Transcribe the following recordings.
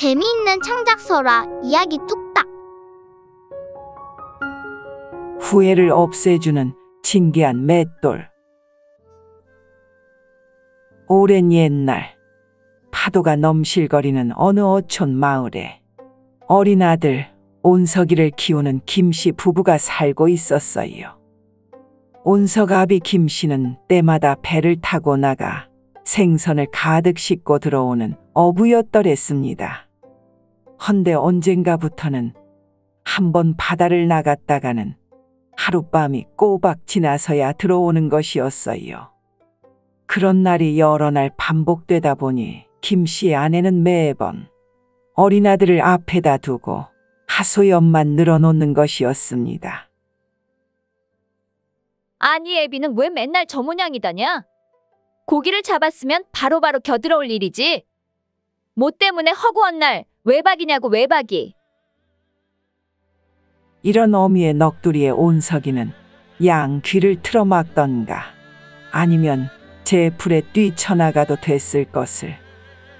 재미있는 창작서라. 이야기 뚝딱. 후회를 없애주는 신기한 맷돌. 오랜 옛날, 파도가 넘실거리는 어느 어촌 마을에 어린 아들 온석이를 키우는 김씨 부부가 살고 있었어요. 온석 아비 김씨는 때마다 배를 타고 나가 생선을 가득 싣고 들어오는 어부였더랬습니다. 헌데 언젠가부터는 한번 바다를 나갔다가는 하룻밤이 꼬박 지나서야 들어오는 것이었어요. 그런 날이 여러 날 반복되다 보니 김씨의 아내는 매번 어린 아들을 앞에다 두고 하소연만 늘어놓는 것이었습니다. 아니, 애비는 왜 맨날 저 모양이다냐? 고기를 잡았으면 바로바로 겨들어올 일이지. 뭐 때문에 허구한 날 외박이냐고, 외박이. 이런 어미의 넋두리에 온석이는 양 귀를 틀어막던가 아니면 제 불에 뛰쳐나가도 됐을 것을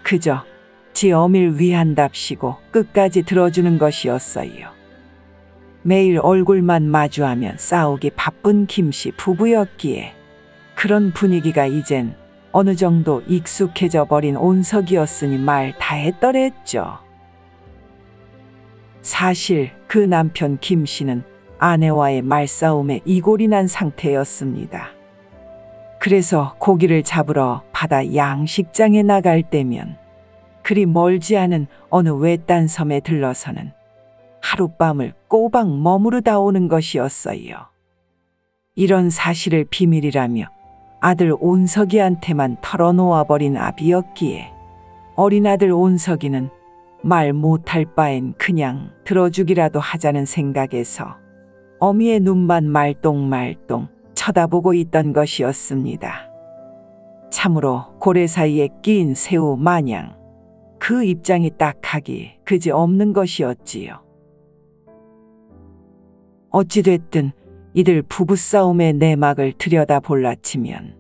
그저 지 어미를 위한답시고 끝까지 들어주는 것이었어요. 매일 얼굴만 마주하면 싸우기 바쁜 김씨 부부였기에 그런 분위기가 이젠 어느 정도 익숙해져 버린 온석이었으니 말 다 했더랬죠. 사실 그 남편 김씨는 아내와의 말싸움에 이골이 난 상태였습니다. 그래서 고기를 잡으러 바다 양식장에 나갈 때면 그리 멀지 않은 어느 외딴 섬에 들러서는 하룻밤을 꼬박 머무르다 오는 것이었어요. 이런 사실을 비밀이라며 아들 온석이한테만 털어놓아버린 아비였기에 어린 아들 온석이는 말 못할 바엔 그냥 들어주기라도 하자는 생각에서 어미의 눈만 말똥말똥 쳐다보고 있던 것이었습니다. 참으로 고래 사이에 끼인 새우 마냥 그 입장이 딱하기 그지없는 것이었지요. 어찌됐든 이들 부부싸움의 내막을 들여다볼라치면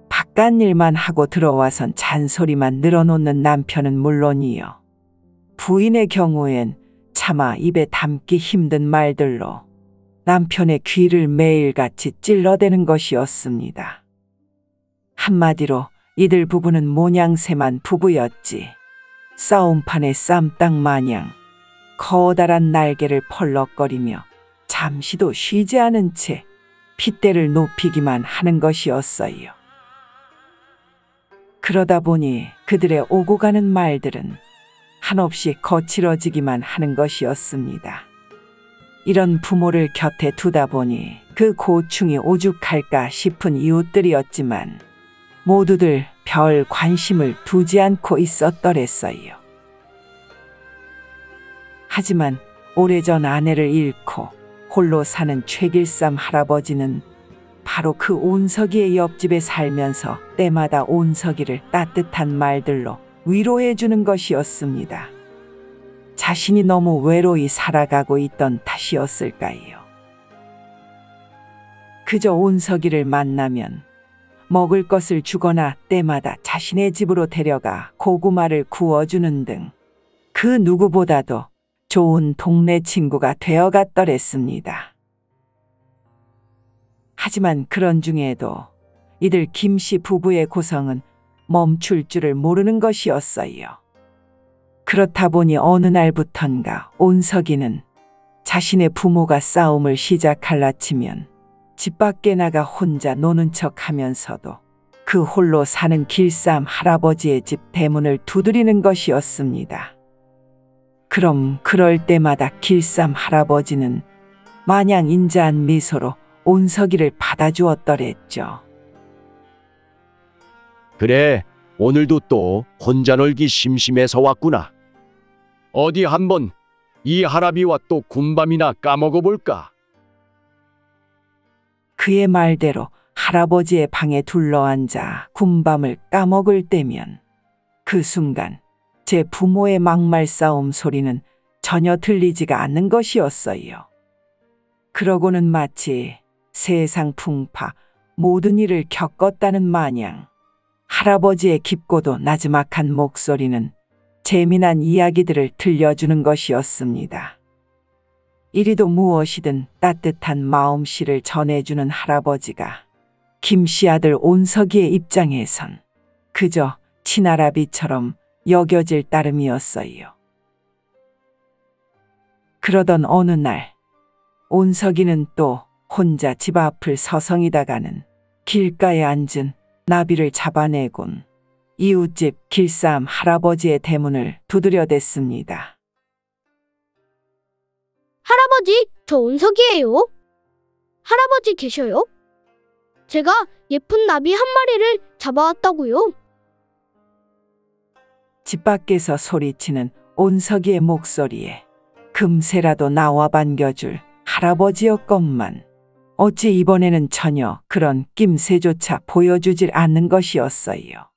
바깥일만 하고 들어와선 잔소리만 늘어놓는 남편은 물론이요. 부인의 경우엔 차마 입에 담기 힘든 말들로 남편의 귀를 매일같이 찔러대는 것이었습니다. 한마디로 이들 부부는 모냥새만 부부였지 싸움판의 쌈땅 마냥 커다란 날개를 펄럭거리며 잠시도 쉬지 않은 채 핏대를 높이기만 하는 것이었어요. 그러다 보니 그들의 오고 가는 말들은 한없이 거칠어지기만 하는 것이었습니다. 이런 부모를 곁에 두다 보니 그 고충이 오죽할까 싶은 이웃들이었지만 모두들 별 관심을 두지 않고 있었더랬어요. 하지만 오래전 아내를 잃고 홀로 사는 최길삼 할아버지는 바로 그 온석이의 옆집에 살면서 때마다 온석이를 따뜻한 말들로 위로해주는 것이었습니다. 자신이 너무 외로이 살아가고 있던 탓이었을까요? 그저 온석이를 만나면 먹을 것을 주거나 때마다 자신의 집으로 데려가 고구마를 구워주는 등 그 누구보다도 좋은 동네 친구가 되어갔더랬습니다. 하지만 그런 중에도 이들 김씨 부부의 고성은 멈출 줄을 모르는 것이었어요. 그렇다 보니 어느 날부턴가 온석이는 자신의 부모가 싸움을 시작할라치면 집 밖에 나가 혼자 노는 척 하면서도 그 홀로 사는 길쌈 할아버지의 집 대문을 두드리는 것이었습니다. 그럼 그럴 때마다 길쌈 할아버지는 마냥 인자한 미소로 온석이를 받아주었더랬죠. 그래, 오늘도 또 혼자 놀기 심심해서 왔구나. 어디 한번 이 할아비와 또 군밤이나 까먹어 볼까? 그의 말대로 할아버지의 방에 둘러앉아 군밤을 까먹을 때면 그 순간 제 부모의 막말 싸움 소리는 전혀 들리지가 않는 것이었어요. 그러고는 마치 세상 풍파 모든 일을 겪었다는 마냥 할아버지의 깊고도 나지막한 목소리는 재미난 이야기들을 들려주는 것이었습니다. 이리도 무엇이든 따뜻한 마음씨를 전해주는 할아버지가 김씨 아들 온석이의 입장에선 그저 친할아비처럼 여겨질 따름이었어요. 그러던 어느 날 온석이는 또 혼자 집 앞을 서성이다가는 길가에 앉은 나비를 잡아내곤 이웃집 길쌈 할아버지의 대문을 두드려댔습니다. 할아버지, 저 온석이에요. 할아버지 계셔요? 제가 예쁜 나비 한 마리를 잡아왔다고요. 집 밖에서 소리치는 온석이의 목소리에 금세라도 나와 반겨줄 할아버지였건만 어찌 이번에는 전혀 그런 낌새조차 보여주질 않는 것이었어요.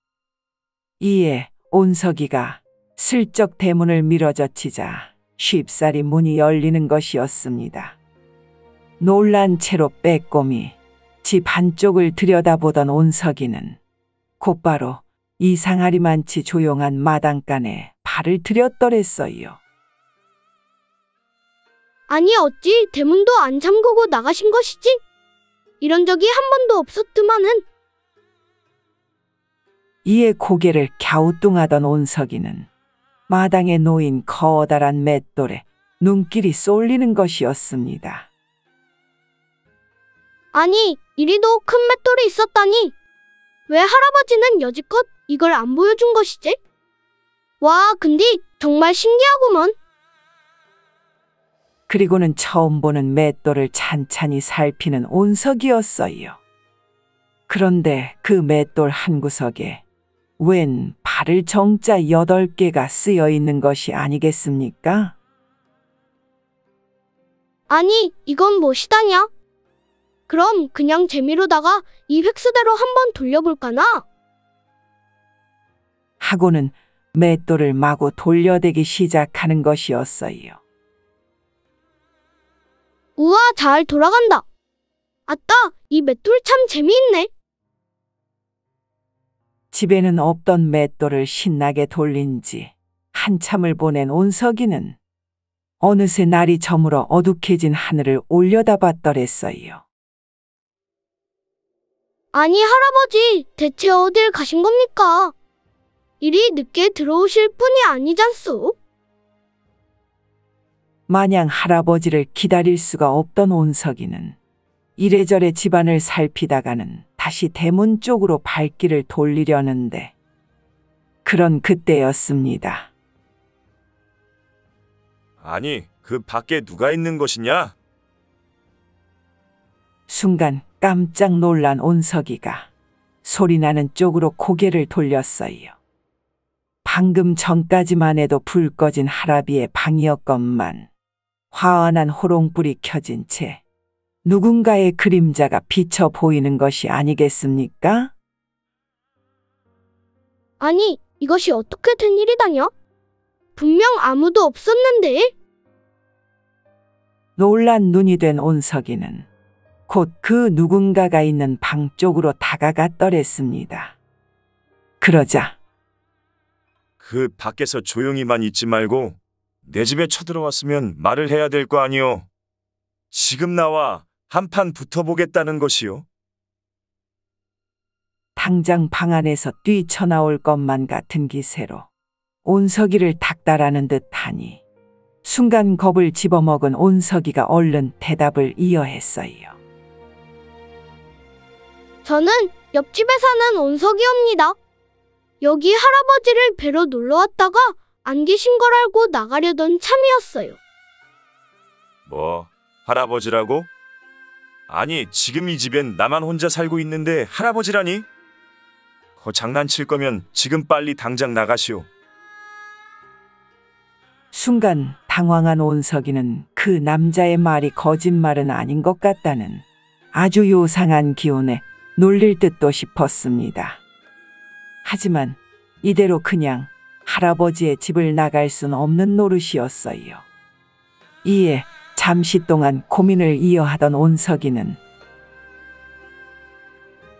이에 온석이가 슬쩍 대문을 밀어젖히자 쉽사리 문이 열리는 것이었습니다. 놀란 채로 빼꼼히 집 한쪽을 들여다보던 온석이는 곧바로 이상하리만치 조용한 마당간에 발을 들였더랬어요. 아니 어찌 대문도 안 잠그고 나가신 것이지? 이런 적이 한 번도 없었더만은. 이에 고개를 갸우뚱하던 온석이는 마당에 놓인 커다란 맷돌에 눈길이 쏠리는 것이었습니다. 아니 이리도 큰 맷돌이 있었다니. 왜 할아버지는 여지껏 이걸 안 보여준 것이지? 와 근데 정말 신기하구먼. 그리고는 처음 보는 맷돌을 찬찬히 살피는 온석이었어요. 그런데 그 맷돌 한 구석에 웬 발을 정자 8개가 쓰여 있는 것이 아니겠습니까? 아니 이건 무엇이다냐? 그럼 그냥 재미로다가 이 획수대로 한번 돌려볼까나? 하고는 맷돌을 마구 돌려대기 시작하는 것이었어요. 우와 잘 돌아간다. 아따 이 맷돌 참 재미있네. 집에는 없던 맷돌을 신나게 돌린 지 한참을 보낸 온석이는 어느새 날이 저물어 어둑해진 하늘을 올려다봤더랬어요. 아니 할아버지 대체 어딜 가신 겁니까? 이리 늦게 들어오실 분이 아니잖소. 마냥 할아버지를 기다릴 수가 없던 온석이는 이래저래 집안을 살피다가는 다시 대문 쪽으로 발길을 돌리려는데 그런 그때였습니다. 아니, 그 밖에 누가 있는 것이냐? 순간 깜짝 놀란 온석이가 소리나는 쪽으로 고개를 돌렸어요. 방금 전까지만 해도 불 꺼진 할아비의 방이었건만 환한 호롱불이 켜진 채 누군가의 그림자가 비쳐 보이는 것이 아니겠습니까? 아니 이것이 어떻게 된 일이다냐? 분명 아무도 없었는데. 놀란 눈이 된 온석이는 곧 그 누군가가 있는 방 쪽으로 다가갔더랬습니다. 그러자 그 밖에서 조용히만 있지 말고 내 집에 쳐들어왔으면 말을 해야 될 거 아니오. 지금 나와 한판 붙어보겠다는 것이오. 당장 방 안에서 뛰쳐나올 것만 같은 기세로 온석이를 닥달하는 듯하니 순간 겁을 집어먹은 온석이가 얼른 대답을 이어했어요. 저는 옆집에 사는 온석이옵니다. 여기 할아버지를 뵈러 놀러왔다가 안 계신 걸 알고 나가려던 참이었어요. 뭐, 할아버지라고? 아니, 지금 이 집엔 나만 혼자 살고 있는데 할아버지라니? 장난칠 거면 지금 빨리 당장 나가시오. 순간 당황한 온석이는 그 남자의 말이 거짓말은 아닌 것 같다는 아주 요상한 기운에 놀릴 듯도 싶었습니다. 하지만 이대로 그냥 할아버지의 집을 나갈 순 없는 노릇이었어요. 이에 잠시 동안 고민을 이어하던 온석이는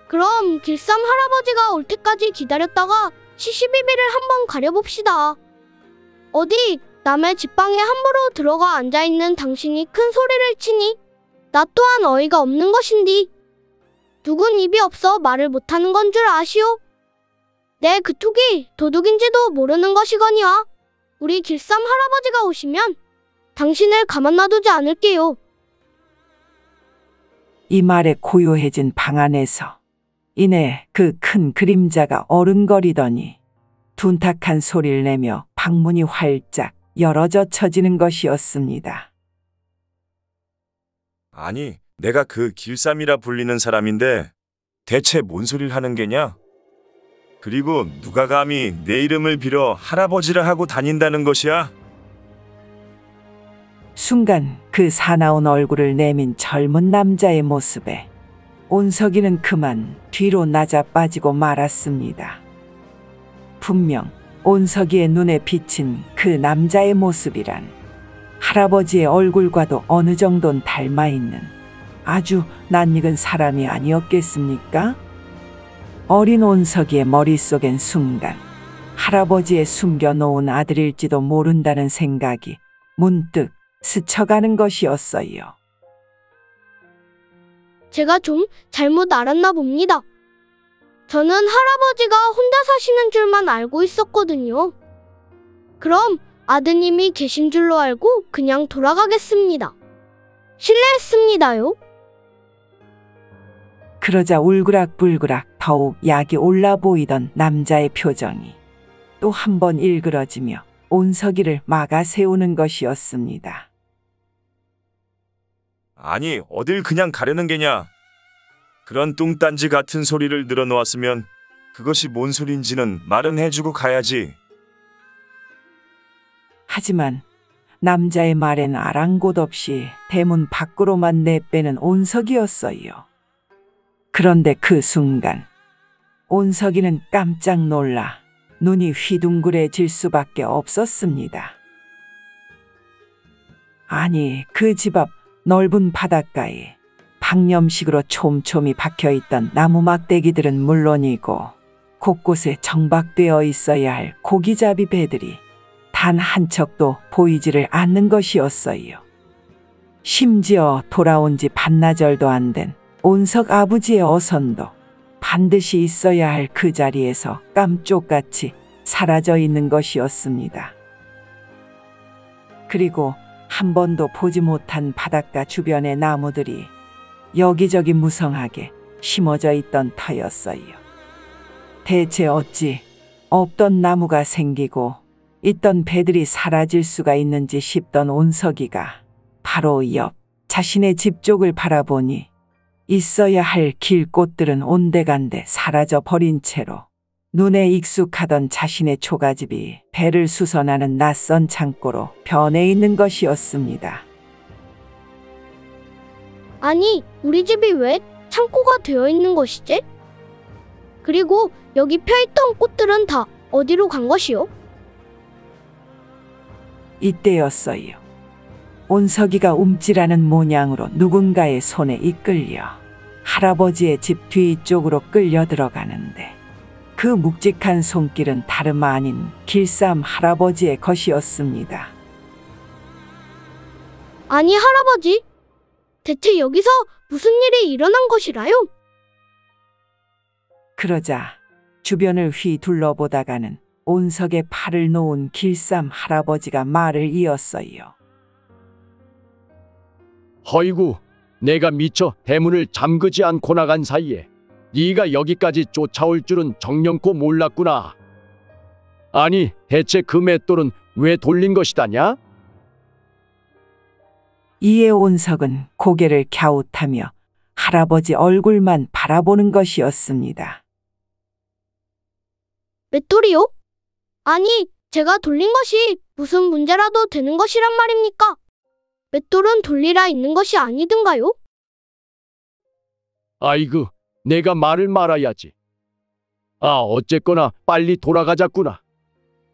그럼 길쌈 할아버지가 올 때까지 기다렸다가 시시비비를 한번 가려봅시다. 어디 남의 집방에 함부로 들어가 앉아있는 당신이 큰 소리를 치니 나 또한 어이가 없는 것인디. 누군 입이 없어 말을 못하는 건 줄 아시오? 내 그 톡이 도둑인지도 모르는 것이거니와 우리 길쌈 할아버지가 오시면 당신을 가만 놔두지 않을게요. 이 말에 고요해진 방 안에서 이내 그 큰 그림자가 어른거리더니 둔탁한 소리를 내며 방문이 활짝 열어져 쳐지는 것이었습니다. 아니, 내가 그 길쌈이라 불리는 사람인데 대체 뭔 소리를 하는 게냐? 그리고 누가 감히 내 이름을 빌어 할아버지라 하고 다닌다는 것이야? 순간 그 사나운 얼굴을 내민 젊은 남자의 모습에 온석이는 그만 뒤로 낮아빠지고 말았습니다. 분명 온석이의 눈에 비친 그 남자의 모습이란 할아버지의 얼굴과도 어느 정도는 닮아있는 아주 낯익은 사람이 아니었겠습니까? 어린 온석이의 머릿속엔 순간 할아버지의 숨겨놓은 아들일지도 모른다는 생각이 문득 스쳐가는 것이었어요. 제가 좀 잘못 알았나 봅니다. 저는 할아버지가 혼자 사시는 줄만 알고 있었거든요. 그럼 아드님이 계신 줄로 알고 그냥 돌아가겠습니다. 실례했습니다요. 그러자 울그락불그락 더욱 약이 올라 보이던 남자의 표정이 또 한 번 일그러지며 온석이를 막아 세우는 것이었습니다. 아니, 어딜 그냥 가려는 게냐? 그런 뚱딴지 같은 소리를 늘어놓았으면 그것이 뭔 소린지는 말은 해주고 가야지. 하지만 남자의 말엔 아랑곳 없이 대문 밖으로만 내빼는 온석이었어요. 그런데 그 순간 온석이는 깜짝 놀라 눈이 휘둥그레질 수밖에 없었습니다. 아니, 그 집 앞 넓은 바닷가에 방념식으로 촘촘히 박혀있던 나무 막대기들은 물론이고 곳곳에 정박되어 있어야 할 고기잡이 배들이 단 한 척도 보이지를 않는 것이었어요. 심지어 돌아온 지 반나절도 안 된 온석 아버지의 어선도 반드시 있어야 할 그 자리에서 깜쪽같이 사라져 있는 것이었습니다. 그리고 한 번도 보지 못한 바닷가 주변의 나무들이 여기저기 무성하게 심어져 있던 터였어요. 대체 어찌 없던 나무가 생기고 있던 배들이 사라질 수가 있는지 싶던 온석이가 바로 옆 자신의 집 쪽을 바라보니 있어야 할 길꽃들은 온데간데 사라져 버린 채로 눈에 익숙하던 자신의 초가집이 배를 수선하는 낯선 창고로 변해 있는 것이었습니다. 아니, 우리 집이 왜 창고가 되어 있는 것이지? 그리고 여기 펴있던 꽃들은 다 어디로 간 것이요? 이때였어요. 온석이가 움찔하는 모양으로 누군가의 손에 이끌려 할아버지의 집 뒤쪽으로 끌려 들어가는데 그 묵직한 손길은 다름 아닌 길쌈 할아버지의 것이었습니다. 아니, 할아버지, 대체 여기서 무슨 일이 일어난 것이라요? 그러자 주변을 휘 둘러보다가는 온석의 팔을 놓은 길쌈 할아버지가 말을 이었어요. 허이구, 내가 미처 대문을 잠그지 않고 나간 사이에 네가 여기까지 쫓아올 줄은 정령코 몰랐구나. 아니, 대체 그 맷돌은 왜 돌린 것이다냐? 이에 온석은 고개를 갸웃하며 할아버지 얼굴만 바라보는 것이었습니다. 맷돌이요? 아니, 제가 돌린 것이 무슨 문제라도 되는 것이란 말입니까? 맷돌은 돌리라 있는 것이 아니든가요? 아이고, 내가 말을 말아야지. 어쨌거나 빨리 돌아가자꾸나.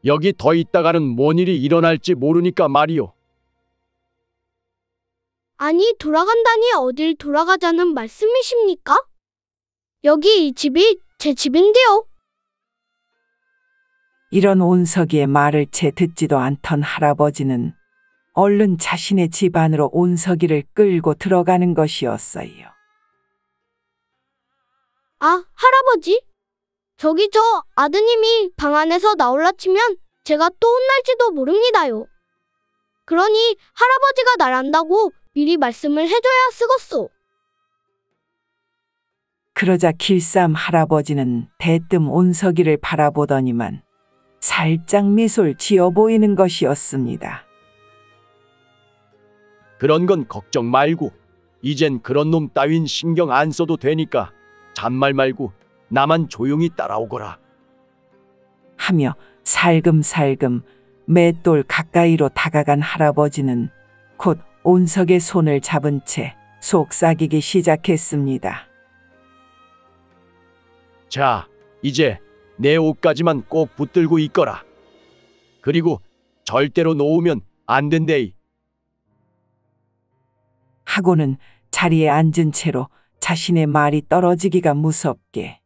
여기 더 있다가는 뭔 일이 일어날지 모르니까 말이오. 아니, 돌아간다니 어딜 돌아가자는 말씀이십니까? 여기 이 집이 제 집인데요. 이런 온석이의 말을 채 듣지도 않던 할아버지는 얼른 자신의 집 안으로 온석이를 끌고 들어가는 것이었어요. 아, 할아버지? 저기 저 아드님이 방 안에서 나올라 치면 제가 또 혼날지도 모릅니다요. 그러니 할아버지가 날 안다고 미리 말씀을 해줘야 쓰겄소. 그러자 길쌈 할아버지는 대뜸 온석이를 바라보더니만 살짝 미소를 지어 보이는 것이었습니다. 그런 건 걱정 말고 이젠 그런 놈 따윈 신경 안 써도 되니까 잔말 말고 나만 조용히 따라오거라. 하며 살금살금 맷돌 가까이로 다가간 할아버지는 곧 온석의 손을 잡은 채 속삭이기 시작했습니다. 자, 이제 내 옷까지만 꼭 붙들고 있거라. 그리고 절대로 놓으면 안 된대이. 하고는 자리에 앉은 채로 자신의 말이 떨어지기가 무섭게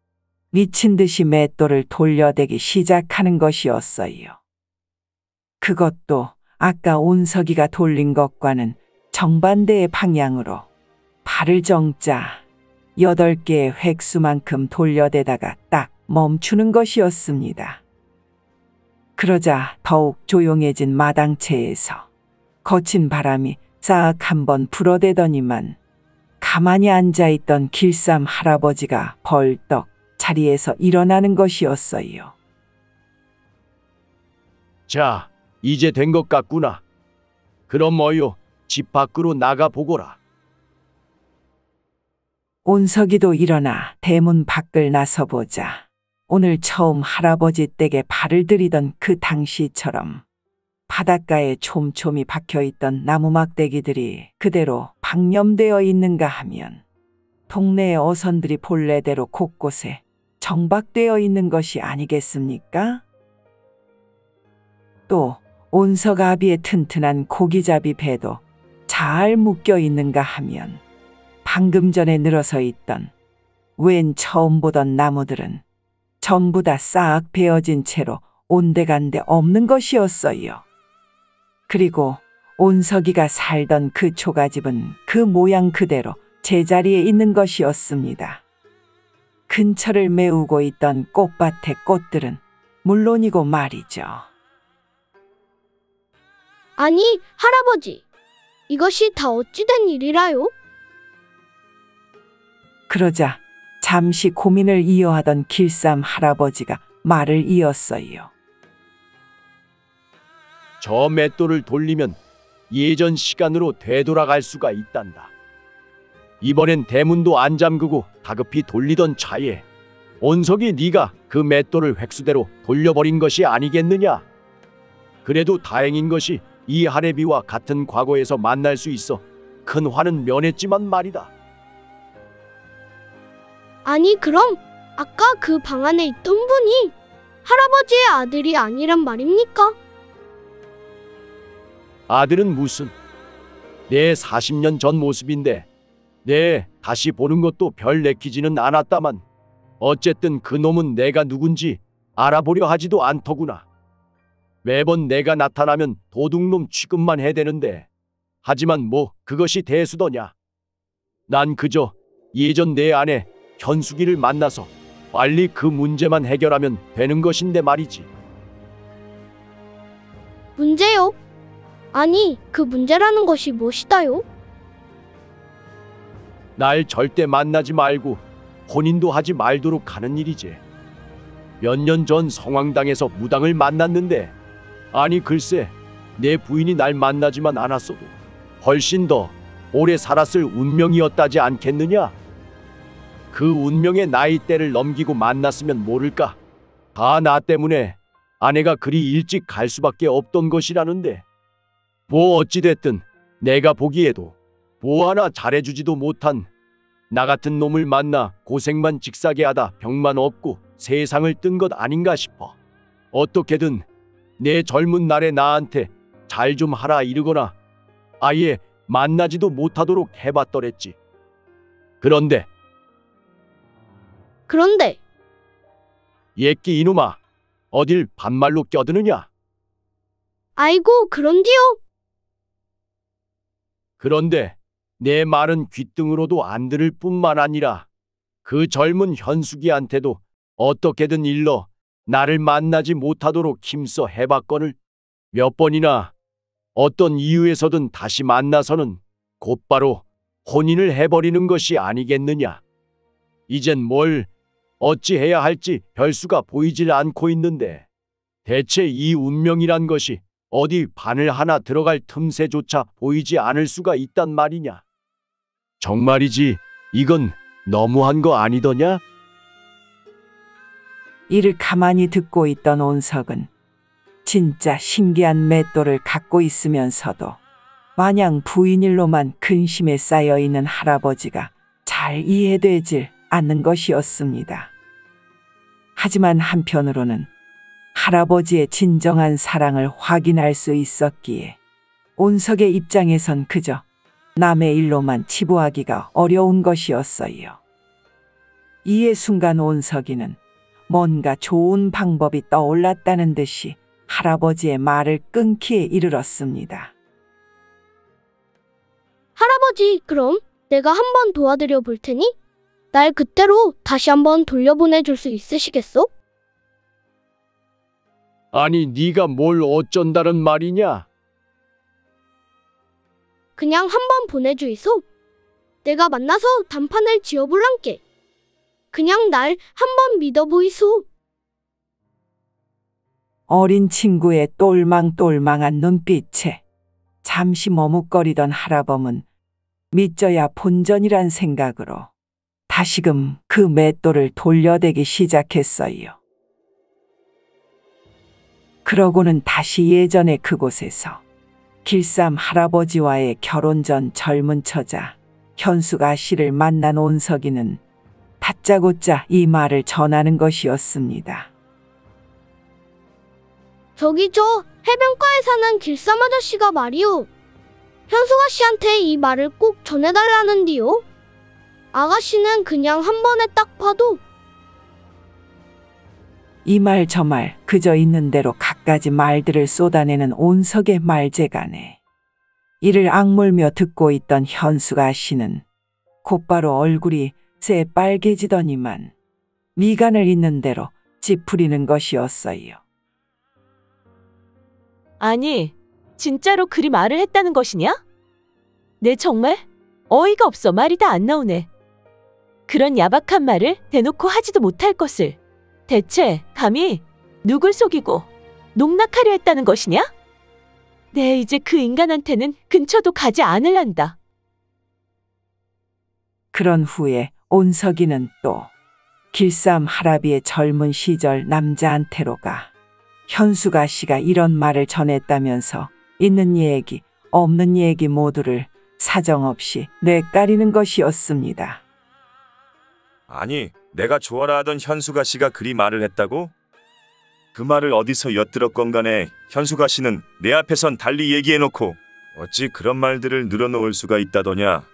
미친 듯이 맷돌을 돌려대기 시작하는 것이었어요. 그것도 아까 온석이가 돌린 것과는 정반대의 방향으로 발을 정자 8개의 획수만큼 돌려대다가 딱 멈추는 것이었습니다. 그러자 더욱 조용해진 마당채에서 거친 바람이 싹 한번 불어대더니만 가만히 앉아있던 길쌈 할아버지가 벌떡 자리에서 일어나는 것이었어요. 자, 이제 된 것 같구나. 그럼 어여 집 밖으로 나가 보거라. 온석이도 일어나 대문 밖을 나서보자 오늘 처음 할아버지 댁에 발을 들이던 그 당시처럼 바닷가에 촘촘히 박혀있던 나무 막대기들이 그대로 방념되어 있는가 하면 동네의 어선들이 본래대로 곳곳에 정박되어 있는 것이 아니겠습니까? 또 온석 아비의 튼튼한 고기잡이 배도 잘 묶여 있는가 하면 방금 전에 늘어서 있던 웬 처음 보던 나무들은 전부 다 싹 베어진 채로 온데간데 없는 것이었어요. 그리고 온석이가 살던 그 초가집은 그 모양 그대로 제자리에 있는 것이었습니다. 근처를 메우고 있던 꽃밭의 꽃들은 물론이고 말이죠. 아니, 할아버지. 이것이 다 어찌 된 일이라요? 그러자 잠시 고민을 이어하던 길쌈 할아버지가 말을 이었어요. 저 맷돌을 돌리면 예전 시간으로 되돌아갈 수가 있단다. 이번엔 대문도 안 잠그고 다급히 돌리던 차에 온석이 네가 그 맷돌을 획수대로 돌려버린 것이 아니겠느냐. 그래도 다행인 것이 이 할애비와 같은 과거에서 만날 수 있어 큰 화는 면했지만 말이다. 아니, 그럼 아까 그 방 안에 있던 분이 할아버지의 아들이 아니란 말입니까? 아들은 무슨, 내 40년 전 모습인데 다시 보는 것도 별 내키지는 않았다만 어쨌든 그 놈은 내가 누군지 알아보려 하지도 않더구나. 매번 내가 나타나면 도둑놈 취급만 해대는데 하지만 뭐 그것이 대수더냐. 난 그저 예전 내 아내 현숙이를 만나서 빨리 그 문제만 해결하면 되는 것인데 말이지. 문제요? 아니, 그 문제라는 것이 무엇이다요? 날 절대 만나지 말고 혼인도 하지 말도록 하는 일이지. 몇 년 전 성황당에서 무당을 만났는데 아니 글쎄 내 부인이 날 만나지만 않았어도 훨씬 더 오래 살았을 운명이었다지 않겠느냐? 그 운명의 나이대를 넘기고 만났으면 모를까. 다 나 때문에 아내가 그리 일찍 갈 수밖에 없던 것이라는데 뭐 어찌됐든 내가 보기에도 뭐 하나 잘해주지도 못한 나 같은 놈을 만나 고생만 직사게 하다 병만 업고 세상을 뜬 것 아닌가 싶어. 어떻게든 내 젊은 날에 나한테 잘 좀 하라 이르거나 아예 만나지도 못하도록 해봤더랬지. 그런데 그런데 예끼 이놈아, 어딜 반말로 껴드느냐? 아이고, 그런디요. 그런데 내 말은 귓등으로도 안 들을 뿐만 아니라 그 젊은 현숙이한테도 어떻게든 일러 나를 만나지 못하도록 힘써 해봤거늘 몇 번이나 어떤 이유에서든 다시 만나서는 곧바로 혼인을 해버리는 것이 아니겠느냐. 이젠 뭘 어찌해야 할지 별수가 보이질 않고 있는데 대체 이 운명이란 것이 어디 바늘 하나 들어갈 틈새조차 보이지 않을 수가 있단 말이냐. 정말이지 이건 너무한 거 아니더냐? 이를 가만히 듣고 있던 온석은 진짜 신기한 맷돌을 갖고 있으면서도 마냥 부인일로만 근심에 쌓여 있는 할아버지가 잘 이해되질 않는 것이었습니다. 하지만 한편으로는 할아버지의 진정한 사랑을 확인할 수 있었기에 온석의 입장에선 그저 남의 일로만 치부하기가 어려운 것이었어요. 이에 순간 온석이는 뭔가 좋은 방법이 떠올랐다는 듯이 할아버지의 말을 끊기에 이르렀습니다. 할아버지, 그럼 내가 한번 도와드려 볼 테니 날 그때로 다시 한번 돌려보내줄 수 있으시겠소? 아니 네가 뭘 어쩐다는 말이냐? 그냥 한번 보내주이소. 내가 만나서 단판을 지어볼란께. 그냥 날 한번 믿어보이소. 어린 친구의 똘망똘망한 눈빛에 잠시 머뭇거리던 할아범은 믿져야 본전이란 생각으로 다시금 그 맷돌을 돌려대기 시작했어요. 그러고는 다시 예전의 그곳에서 길쌈 할아버지와의 결혼 전 젊은 처자 현숙아 씨를 만난 온석이는 다짜고짜 이 말을 전하는 것이었습니다. 저기 저 해변가에 사는 길쌈 아저씨가 말이오. 현숙아 씨한테 이 말을 꼭 전해달라는디요. 아가씨는 그냥 한 번에 딱 봐도 이 말 저 말 그저 있는 대로 갖가지 말들을 쏟아내는 온석의 말재간에 이를 악물며 듣고 있던 현숙아 씨는 곧바로 얼굴이 새빨개지더니만 미간을 있는 대로 찌푸리는 것이었어요. 아니, 진짜로 그리 말을 했다는 것이냐? 내 정말 어이가 없어 말이 다 안 나오네. 그런 야박한 말을 대놓고 하지도 못할 것을 대체 감히 누굴 속이고 농락하려 했다는 것이냐? 내 이제 그 인간한테는 근처도 가지 않을란다. 그런 후에 온석이는 또 길쌈 할아비의 젊은 시절 남자한테로 가 현숙아 씨가 이런 말을 전했다면서 있는 얘기 없는 얘기 모두를 사정없이 뇌까리는 것이었습니다. 아니, 내가 좋아라 하던 현숙아 씨가 그리 말을 했다고? 그 말을 어디서 엿들었건 간에 현숙아 씨는 내 앞에선 달리 얘기해놓고 어찌 그런 말들을 늘어놓을 수가 있다더냐.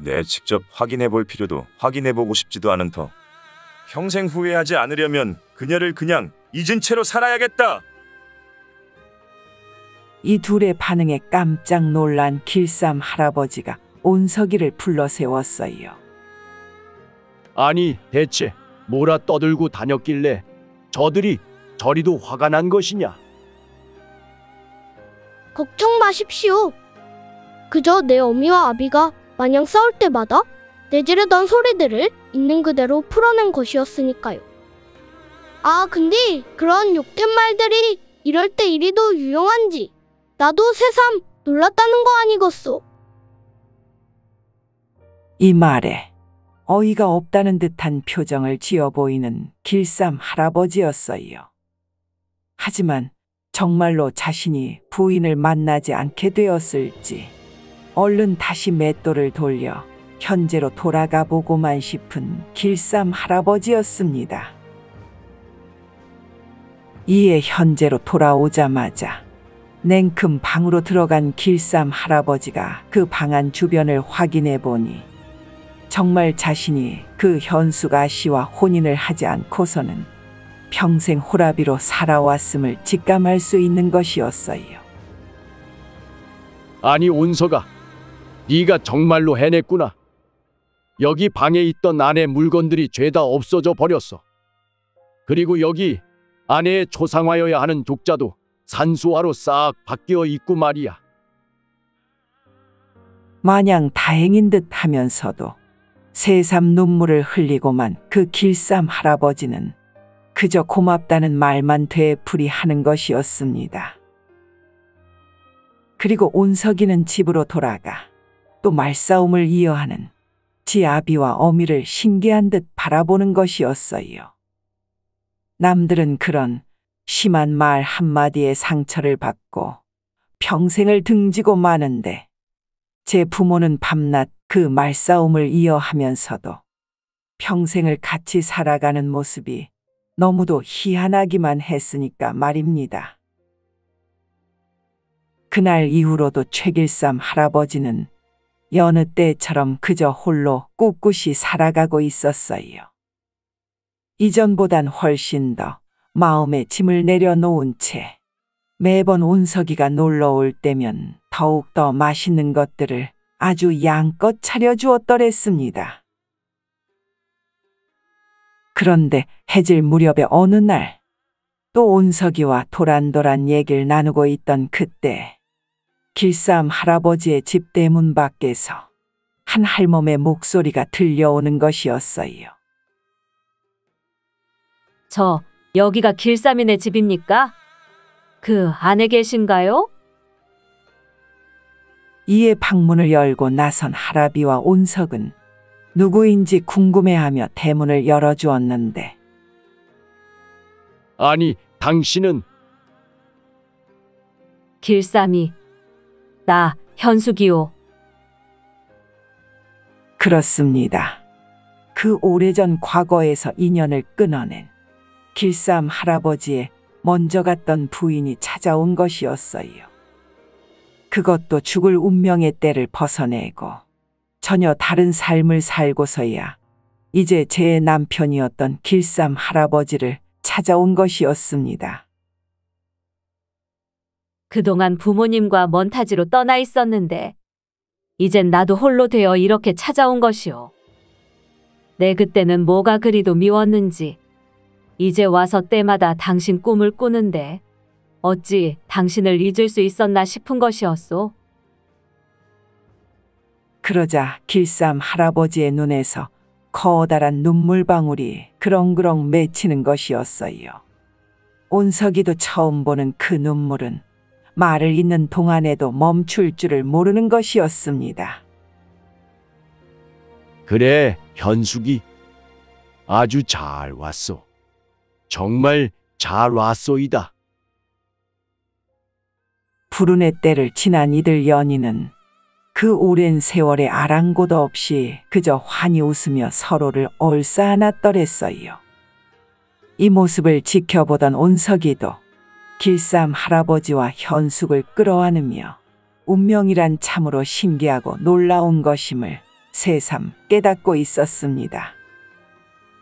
내 직접 확인해볼 필요도 확인해보고 싶지도 않은 터. 평생 후회하지 않으려면 그녀를 그냥 잊은 채로 살아야겠다. 이 둘의 반응에 깜짝 놀란 길쌈 할아버지가 온석이를 불러 세웠어요. 아니 대체 뭐라 떠들고 다녔길래 저들이 저리도 화가 난 것이냐? 걱정 마십시오. 그저 내 어미와 아비가 마냥 싸울 때마다 내지르던 소리들을 있는 그대로 풀어낸 것이었으니까요. 아, 근데 그런 욕된 말들이 이럴 때 이리도 유용한지 나도 새삼 놀랐다는 거 아니겠소. 이 말에 어이가 없다는 듯한 표정을 지어 보이는 길쌈 할아버지였어요. 하지만 정말로 자신이 부인을 만나지 않게 되었을지 얼른 다시 맷돌을 돌려 현재로 돌아가 보고만 싶은 길쌈 할아버지였습니다. 이에 현재로 돌아오자마자 냉큼 방으로 들어간 길쌈 할아버지가 그 방 안 주변을 확인해 보니 정말 자신이 그 현숙아 씨와 혼인을 하지 않고서는 평생 호라비로 살아왔음을 직감할 수 있는 것이었어요. 아니 온석아, 네가 정말로 해냈구나. 여기 방에 있던 아내 물건들이 죄다 없어져 버렸어. 그리고 여기 아내의 초상화여야 하는 족자도 산수화로 싹 바뀌어 있고 말이야. 마냥 다행인 듯 하면서도 새삼 눈물을 흘리고만 그 길쌈 할아버지는 그저 고맙다는 말만 되풀이하는 것이었습니다. 그리고 온석이는 집으로 돌아가 또 말싸움을 이어하는 지 아비와 어미를 신기한 듯 바라보는 것이었어요. 남들은 그런 심한 말 한마디에 상처를 받고 평생을 등지고 마는데 제 부모는 밤낮 그 말싸움을 이어하면서도 평생을 같이 살아가는 모습이 너무도 희한하기만 했으니까 말입니다. 그날 이후로도 최길삼 할아버지는 여느 때처럼 그저 홀로 꿋꿋이 살아가고 있었어요. 이전보단 훨씬 더 마음의 짐을 내려놓은 채 매번 온석이가 놀러 올 때면 더욱 더 맛있는 것들을 아주 양껏 차려주었더랬습니다. 그런데 해질 무렵의 어느 날 또 온석이와 도란도란 얘기를 나누고 있던 그때 길쌈 할아버지의 집 대문 밖에서 한 할멈의 목소리가 들려오는 것이었어요. 저 여기가 길쌈이네 집입니까? 그 안에 계신가요? 이에 방문을 열고 나선 할아비와 온석은 누구인지 궁금해하며 대문을 열어주었는데 아니 당신은? 길쌈이 나 현숙이요. 그렇습니다. 그 오래전 과거에서 인연을 끊어낸 길쌈 할아버지의 먼저 갔던 부인이 찾아온 것이었어요. 그것도 죽을 운명의 때를 벗어내고 전혀 다른 삶을 살고서야 이제 제 남편이었던 길쌈 할아버지를 찾아온 것이었습니다. 그동안 부모님과 먼 타지로 떠나 있었는데 이젠 나도 홀로 되어 이렇게 찾아온 것이오. 내 그때는 뭐가 그리도 미웠는지 이제 와서 때마다 당신 꿈을 꾸는데 어찌 당신을 잊을 수 있었나 싶은 것이었소. 그러자 길쌈 할아버지의 눈에서 커다란 눈물방울이 그렁그렁 맺히는 것이었어요. 온석이도 처음 보는 그 눈물은 말을 잇는 동안에도 멈출 줄을 모르는 것이었습니다. 그래 현숙이 아주 잘 왔소. 정말 잘 왔소이다. 불운의 때를 지난 이들 연인은 그 오랜 세월의 아랑곳 없이 그저 환히 웃으며 서로를 얼싸안았더랬어요. 이 모습을 지켜보던 온석이도 길쌈 할아버지와 현숙을 끌어안으며 운명이란 참으로 신기하고 놀라운 것임을 새삼 깨닫고 있었습니다.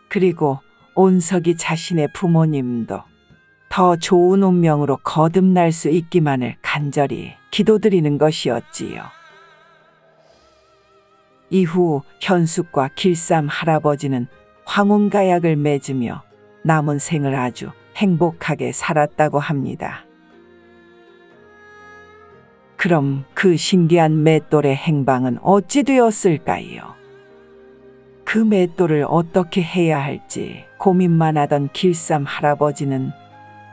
그리고 온석이 자신의 부모님도 더 좋은 운명으로 거듭날 수 있기만을 간절히 기도드리는 것이었지요. 이후 현숙과 길쌈 할아버지는 황혼가약을 맺으며 남은 생을 아주 행복하게 살았다고 합니다. 그럼 그 신기한 맷돌의 행방은 어찌 되었을까요? 그 맷돌을 어떻게 해야 할지 고민만 하던 길쌈 할아버지는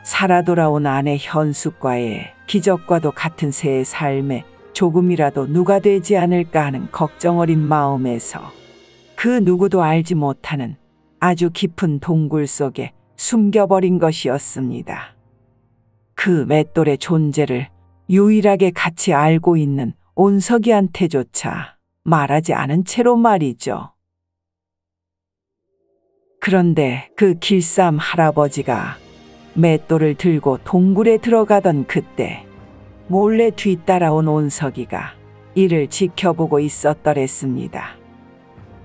살아 돌아온 아내 현숙과의 기적과도 같은 새의 삶에 조금이라도 누가 되지 않을까 하는 걱정 어린 마음에서 그 누구도 알지 못하는 아주 깊은 동굴 속에 숨겨버린 것이었습니다. 그 맷돌의 존재를 유일하게 같이 알고 있는 온석이한테조차 말하지 않은 채로 말이죠. 그런데 그 길쌈 할아버지가 맷돌을 들고 동굴에 들어가던 그때 몰래 뒤따라온 온석이가 이를 지켜보고 있었더랬습니다.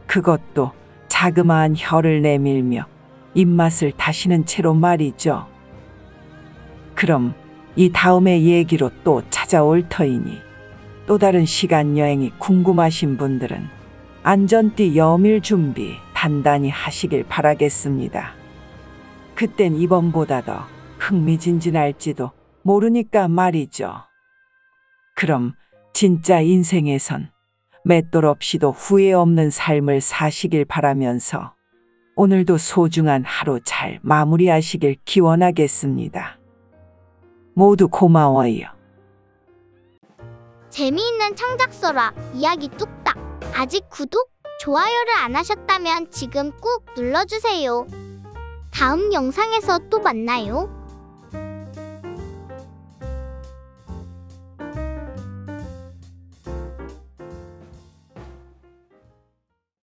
그것도 자그마한 혀를 내밀며 입맛을 다시는 채로 말이죠. 그럼 이 다음의 얘기로 또 찾아올 터이니 또 다른 시간 여행이 궁금하신 분들은 안전띠 여밀 준비 단단히 하시길 바라겠습니다. 그땐 이번보다 더 흥미진진할지도 모르니까 말이죠. 그럼 진짜 인생에선 맷돌 없이도 후회 없는 삶을 사시길 바라면서 오늘도 소중한 하루 잘 마무리하시길 기원하겠습니다. 모두 고마워요. 재미있는 창작서라 이야기 뚝딱. 아직 구독, 좋아요를 안 하셨다면 지금 꾹 눌러주세요. 다음 영상에서 또 만나요.